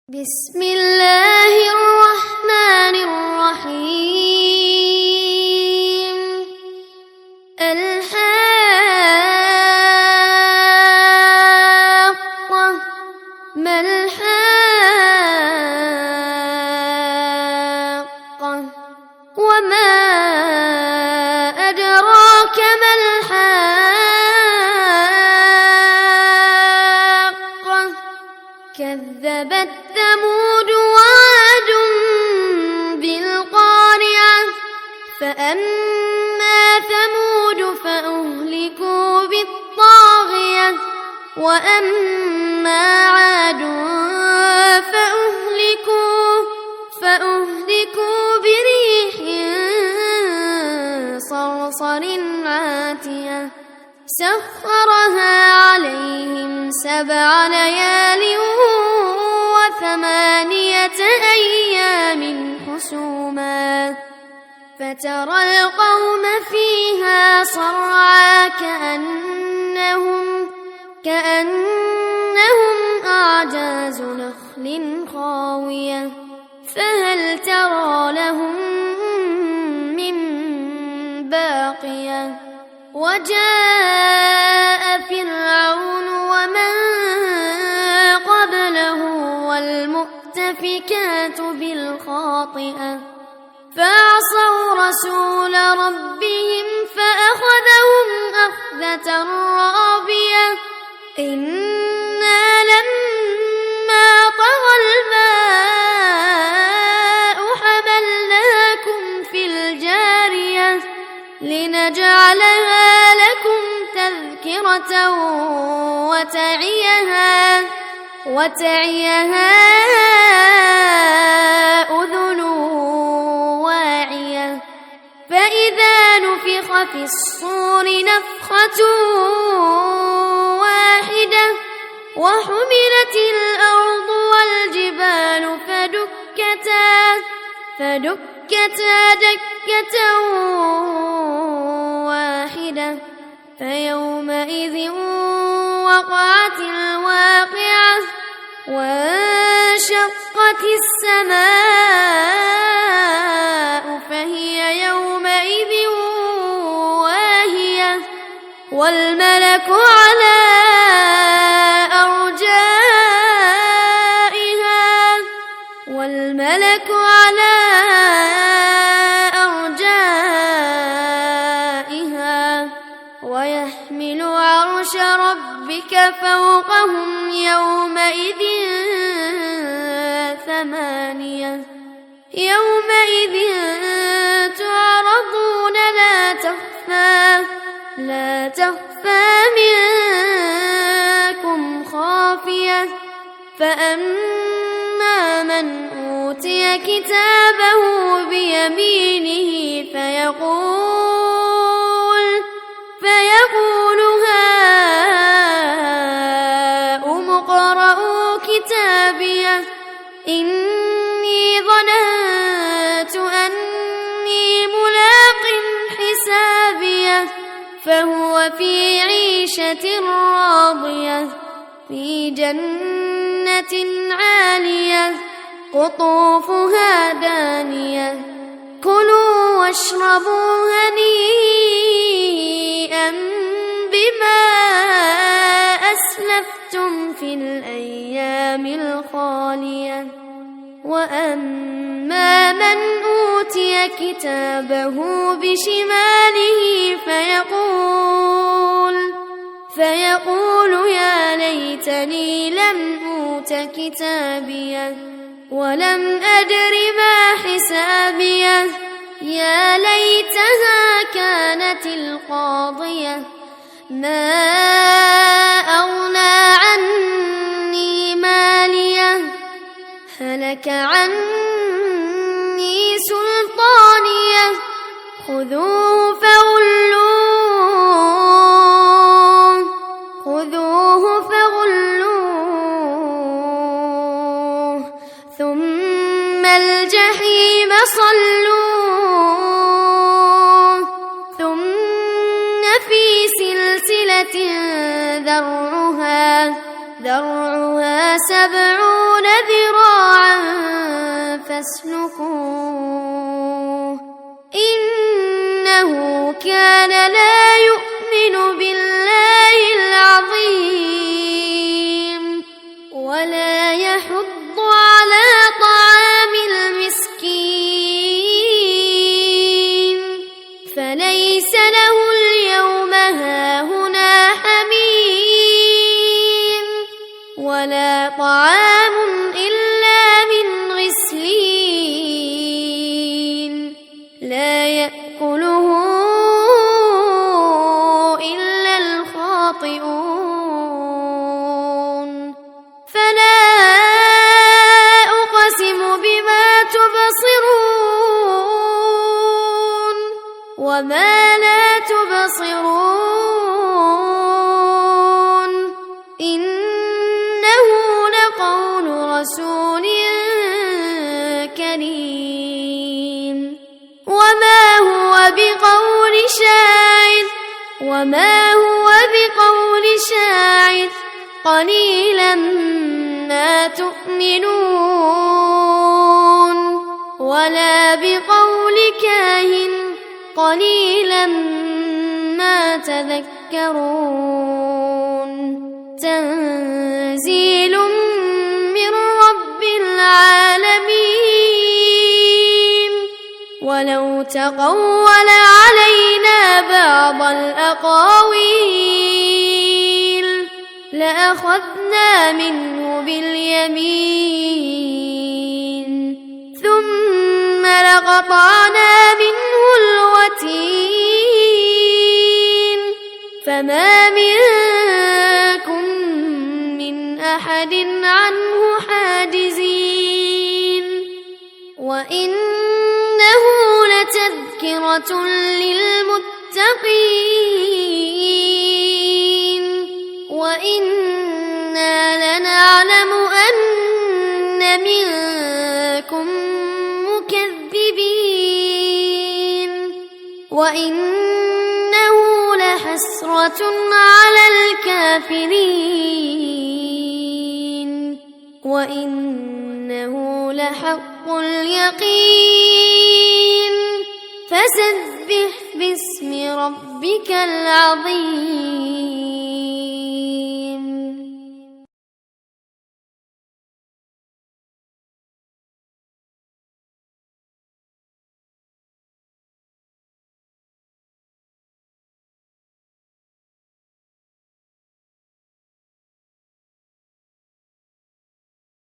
بسم الله الرحمن الرحيم. الحاقة ما الحاقة وما أدراك ما الحاقة كذبت ثمود وعاد بالقارعة فأما ثمود فأهلكوا بالطاغية وأما عاد فأهلكوا بريح صرصر عاتية سخرها عليهم 7 ليال و8 أيام حسوما فترى القوم فيها صرعى كأنهم أعجاز نخل خاوية فهل ترى لهم من باقية وجاء فرعون ومن قبله والمؤتفكات بالخاطئة فعصوا رسول ربهم فأخذهم أخذة رابية إنا لما طغى الماء حملناكم في الجارية لنجعلها لكم تذكرة وتعيها أذن واعية فإذا نفخ في الصور نفخة واحدة وحملت الأرض والجبال فدكتا دكة واحدة فيومئذ وقعت الواقعة وانشقت السماء فهي يومئذ واهية والملك على أرجائها ويحمل عرش ربك فوقهم يومئذ 8 يومئذ تعرضون لا تخفى منكم خافية فأما من أوتي كتابه بيمينه فيقول هاؤم اقرءوا كتابيه إني ظننت أني ملاق حسابيه فهو في عيشة راضية في جنة عالية قطوفها دانية كلوا واشربوا هنيئا بما أسلفتم في الأيام الخالية وأما من أوتي كتابه بشماله فيقول يا ليتني لم أوت كتابيه ولم أدر ما حسابيه يا ليتها كانت القاضية ما أغنى عني ماليه هلك عني سلطانيه خذوه فغلوه ثم الجحيم صلوه ثم في سلسلة ذرعها 70 ذراعا فاسلكوه إنه كان لا يؤمن بالله العظيم ولا يحض على طعام المسكين فليس له اليوم هاهنا حميم ولا طعام إلا من غسلين لا يأكله إلا الخاطئون فلا أقسم بما تبصرون وما لا تبصرون إنه لقول رسول كريم وما هو بقول شاعر قليلا ما تؤمنون ولا بقول كاهن قليلا ما تذكرون تنزيل من رب العالمين ولو تقول علينا بعض الأقاويل لأخذنا منه باليمين ثم لقطعنا منه الوتين فما منكم من أحد عنه حاجزين وإنه لتذكرة للمتقين وإنا لنعلم أن منكم مكذبين وإنه لحسرة على الكافرين وإنه لحق اليقين فسبح باسم ربك العظيم